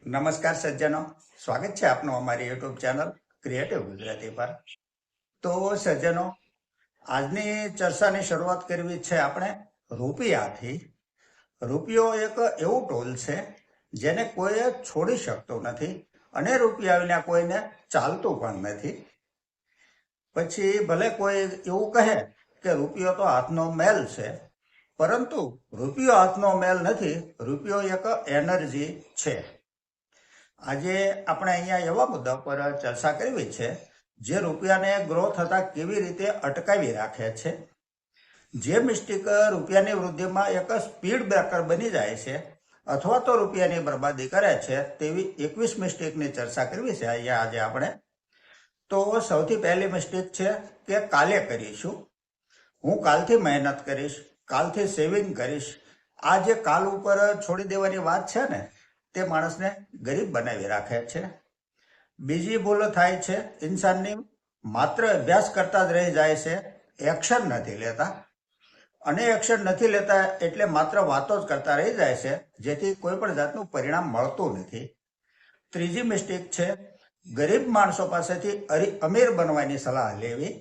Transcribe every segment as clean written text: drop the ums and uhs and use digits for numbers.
નમસ્કાર સજ્જનો, સ્વાગત છે આપનું અમારી યુટ્યુબ ચેનલ ક્રિએટિવ ગુજરાતી પર. તો સજ્જનો, આજની ચર્ચાની શરૂઆત કરવી છે આપણે રૂપિયાથી. રૂપિયો એક એવું ટોલ છે જેને કોઈ છોડી શકતું નથી અને રૂપિયા વિના કોઈને ચાલતું પણ નથી. પછી ભલે કોઈ એવું કહે કે રૂપિયો તો હાથનો મેલ છે, પરંતુ રૂપિયો હાથનો મેલ નથી, રૂપિયો એક એનર્જી છે. આજે આપણે અહીંયા એવા મુદ્દા પર ચર્ચા કરવી છે જે રૂપિયાને ગ્રો થતા કેવી રીતે અટકાવી રાખે છે. જે મિસ્ટેક રૂપિયાની વૃદ્ધિમાં એક સ્પીડ બ્રેકર બની જાય છે અથવા તો રૂપિયાની બરબાદી કરે છે, તેવી 21 મિસ્ટેકની ચર્ચા કરવી છે અહીંયા આજે આપણે. તો સૌથી પહેલી મિસ્ટેક છે કે કાલે કરીશું. હું કાલથી મહેનત કરીશ, કાલથી સેવિંગ કરીશ. આ જે કાલ ઉપર છોડી દેવાની વાત છે ને, તે માણસને ગરીબ બનાવી રાખે છે. બીજી ભૂલ થાય છે ઇન્સાનની, માત્ર અભ્યાસ કરતા જ રહી જાય છે, એક્શન નથી લેતા. અને એક્શન નથી લેતા એટલે માત્ર વાતો જ કરતા રહી જાય છે, જેથી કોઈ પણ જાતનું પરિણામ મળતું નથી. ત્રીજી મિસ્ટેક છે ગરીબ માણસો પાસેથી અમીર બનવાની સલાહ લેવી.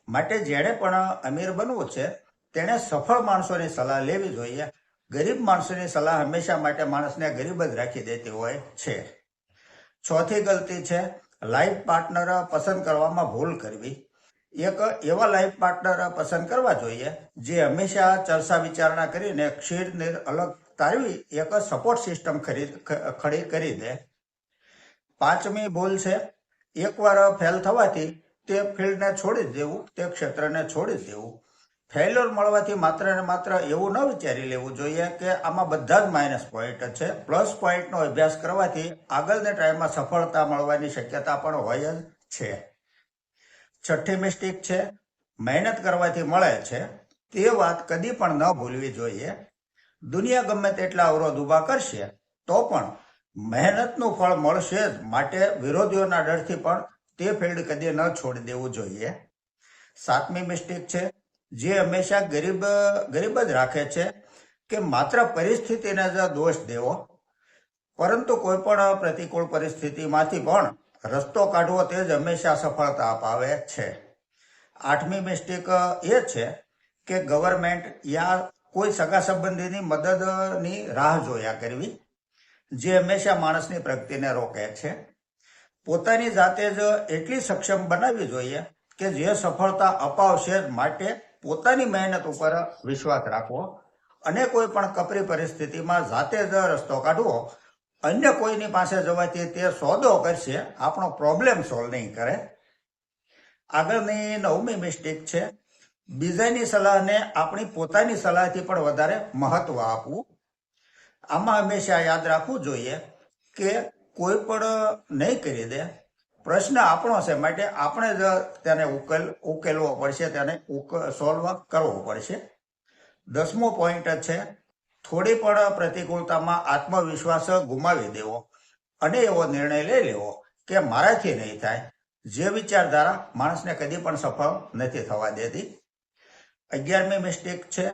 માટે જેણે પણ અમીર બનવું છે તેણે સફળ માણસોની સલાહ લેવી જોઈએ. ગરીબ માણસોની સલાહ હંમેશા માટે માણસને ગરીબ જ રાખી દેતી હોય છે. ચોથી ગલતી છે લાઈફ પાર્ટનર પસંદ કરવામાં ભૂલ કરવી. એક એવા લાઈફ પાર્ટનર પસંદ કરવા જોઈએ જે હંમેશા ચર્ચા વિચારણા કરીને ક્ષીર અલગ તારવી એક સપોર્ટ સિસ્ટમ ખડી કરી દે. પાંચમી ભૂલ છે એકવાર ફેલ થવાથી તે ફિલ્ડને છોડી દેવું, તે ક્ષેત્રને છોડી દેવું. ફેલ્યોર મળવાથી માત્ર ને માત્ર એવું ન વિચારી લેવું જોઈએ કે આમાં બધા જ માઇનસ પોઈન્ટ છે. પ્લસ પોઈન્ટનો અભ્યાસ કરવાથી આગળના ટાઈમમાં સફળતા મળવાની શક્યતા પણ હોય જ છે. છઠ્ઠી મિસ્ટેક છે મહેનત કરવાથી મળે છે, તે વાત કદી પણ ન ભૂલવી જોઈએ. દુનિયા ગમે તેટલા અવરોધ ઊભા કરશે તો પણ મહેનતનું ફળ મળશે જ. માટે વિરોધીઓના ડરથી પણ તે ફિલ્ડ કદી ન છોડી દેવું જોઈએ. સાતમી મિસ્ટેક છે જે હંમેશા ગરીબ જ રાખે છે કે માત્ર પરિસ્થિતિને જ દોષ દેવો, પરંતુ કોઈ પણ પ્રતિકૂળ પરિસ્થિતિમાંથી પણ રસ્તો કાઢવો તે જ હંમેશા સફળતા અપાવે છે. આઠમી મિસ્ટેક એ છે કે ગવર્મેન્ટ યા કોઈ સગા સંબંધીની મદદની રાહ જોયા કરવી, જે હંમેશા માણસની પ્રગતિને રોકે છે. પોતાની જાતે જ એટલી સક્ષમ બનાવવી જોઈએ કે જે સફળતા અપાવશે જ. માટે પોતાની મહેનત ઉપર વિશ્વાસ રાખવો અને કોઈ પણ કપરી પરિસ્થિતિમાં જાતે જ રસ્તો કાઢવો. અન્ય કોઈની પાસે જવાથી તે સોદો કરશે, આપણો પ્રોબ્લેમ સોલ્વ નહીં કરે. આગળની નવમી મિસ્ટેક છે બીજાની સલાહને આપણી પોતાની સલાહથી પણ વધારે મહત્વ આપવું. આમાં હંમેશા યાદ રાખવું જોઈએ કે કોઈ પણ નહીં કરી દે. પ્રશ્ન આપણો છે, માટે આપણે જ તેને ઉકેલવો પડશે, તેને સોલ્વ કરવો પડશે. 10મો પોઈન્ટ છે થોડી પણ પ્રતિકૂળતામાં આત્મવિશ્વાસ ગુમાવી દેવો અને એવો નિર્ણય લઈ લેવો કે મારાથી નહીં થાય. જે વિચારધારા માણસને કદી પણ સફળ નથી થવા દેતી. 11મી મિસ્ટેક છે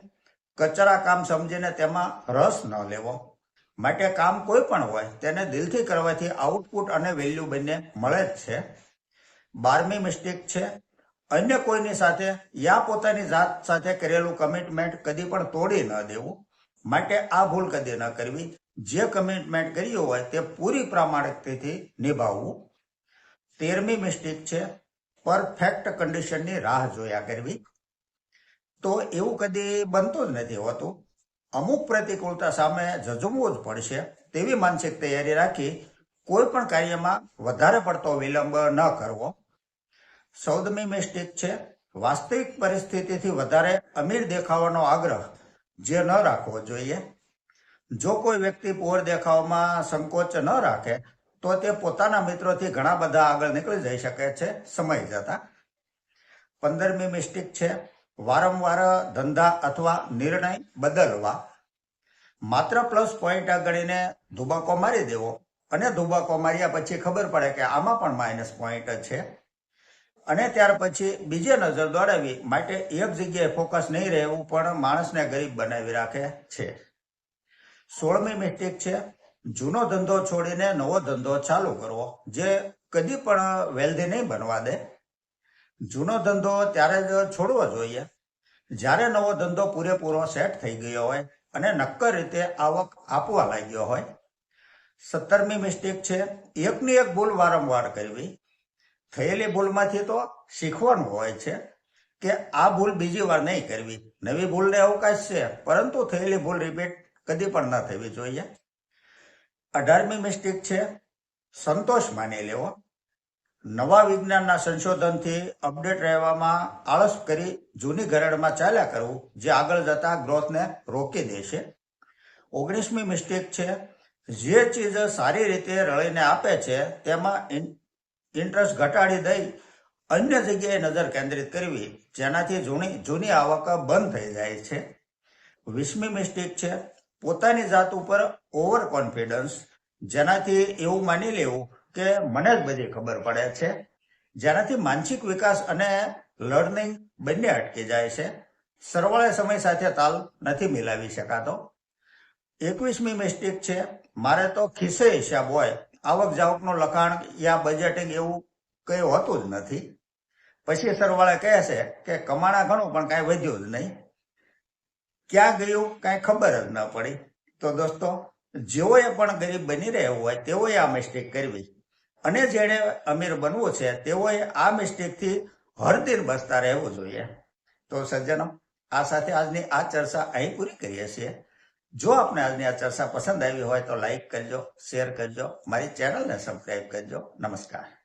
કચરા કામ સમજીને તેમાં રસ ન લેવો. માટે કામ કોઈ પણ હોય તેને દિલથી કરવાથી આઉટપુટ અને વેલ્યુ બંને મળે જ છે. 12મી મિસ્ટેક છે અન્ય કોઈની સાથે યા પોતાની જાત સાથે કરેલું કમિટમેન્ટ કદી પણ તોડી ન દેવું. માટે આ ભૂલ કદી ન કરવી. જે કમિટમેન્ટ કર્યું હોય તે પૂરી પ્રામાણિકતાથી નિભાવવું. 13મી મિસ્ટેક છે પરફેક્ટ કન્ડિશનની રાહ જોયા કરવી. તો એવું કદી બનતું જ નથી હોતું. અમુક પ્રતિકૂળતા સામે ઝઝૂમવું જ પડશે તેવી માનસિક તૈયારી રાખી કોઈ પણ કાર્યમાં વધારે પડતો વિલંબ ન કરવો. 14મી મિસ્ટેક છે વાસ્તવિક પરિસ્થિતિથી વધારે અમીર દેખાવાનો આગ્રહ જે ન રાખવો જોઈએ. જો કોઈ વ્યક્તિ પુઅર દેખાવામાં સંકોચ ન રાખે તો તે પોતાના મિત્રોથી ઘણા બધા આગળ નીકળી જઈ શકે છે સમય જતા. 15મી મિસ્ટેક છે વારંવાર ધંધા અથવા નિર્ણય બદલવા. માત્ર પ્લસ પોઈન્ટ ગણીને ધુબાકો મારી દેવો અને ધુબાકો માર્યા પછી ખબર પડે કે આમાં પણ માઇનસ પોઈન્ટ છે અને ત્યાર પછી બીજે નજર દોડાવી. માટે એક જગ્યાએ ફોકસ નહીં રહેવું પણ માણસને ગરીબ બનાવી રાખે છે. 16મી મિસ્ટેક છે જૂનો ધંધો છોડીને નવો ધંધો ચાલુ કરવો, જે કદી પણ વેલ્ધી નહીં બનવા દે. જૂનો ધંધો ત્યારે જ છોડવો જોઈએ જ્યારે નવો ધંધો પૂરેપૂરો સેટ થઈ ગયો હોય અને નક્કર રીતે આવક આપવા લાગ્યો હોય. 17મી મિસ્ટેક છે એકની એક ભૂલ વારંવાર કરવી. થયેલી ભૂલમાંથી તો શીખવાનું હોય છે કે આ ભૂલ બીજી વાર નહીં કરવી. નવી ભૂલને અવકાશ છે, પરંતુ થયેલી ભૂલ રિપીટ કદી પણ ન થવી જોઈએ. 18મી મિસ્ટેક છે સંતોષ માની લેવો. નવા વિજ્ઞાનના સંશોધનથી અપડેટ રહેવામાં આળસ કરી જૂની ઘરેડમાં ચાલ્યા કરવું, જે આગળ જતા ગ્રોથને રોકી દેશે. 19મી મિસ્ટેક છે જે ચીજ સારી રીતે રળીને આપે છે તેમાં ઇન્ટરેસ્ટ ઘટાડી દઈ અન્ય જગ્યાએ નજર કેન્દ્રિત કરવી, જેનાથી જૂની આવક બંધ થઈ જાય છે. 20મી મિસ્ટેક છે પોતાની જાત ઉપર ઓવર કોન્ફિડન્સ, જેનાથી એવું માની લેવું કે મને જ બધી ખબર પડે છે, જેનાથી માનસિક વિકાસ અને લર્નિંગ બંને અટકી જાય છે. સરવાળે સમય સાથે તાલ નથી મિલાવી શકાતો. 21મી મિસ્ટેક છે મારે તો ખિસ્સે હિસાબ હોય, આવક જાવકનું લખાણ યા બજેટિંગ એવું કંઈ હોતું જ નથી. પછી સરવાળે કહે છે કે કમાણા ઘણું પણ કાંઈ વધ્યું જ નહીં. ક્યાં ગયું કાંઈ ખબર જ ન પડી. તો દોસ્તો, જેઓએ પણ ગરીબ બની રહેવું હોય તેઓએ આ મિસ્ટેક કરવી, અને જેણે અમીર બનવું છે તેઓએ આ મિસ્ટેકથી હરદિન બચતા રહેવું જોઈએ. તો સજ્જનો, આ સાથે આજની આ ચર્ચા અહીં પૂરી કરીએ છીએ. જો આપને આજની આ ચર્ચા પસંદ આવી હોય તો લાઈક કરજો, શેર કરજો, મારી ચેનલને સબસ્ક્રાઈબ કરજો. નમસ્કાર.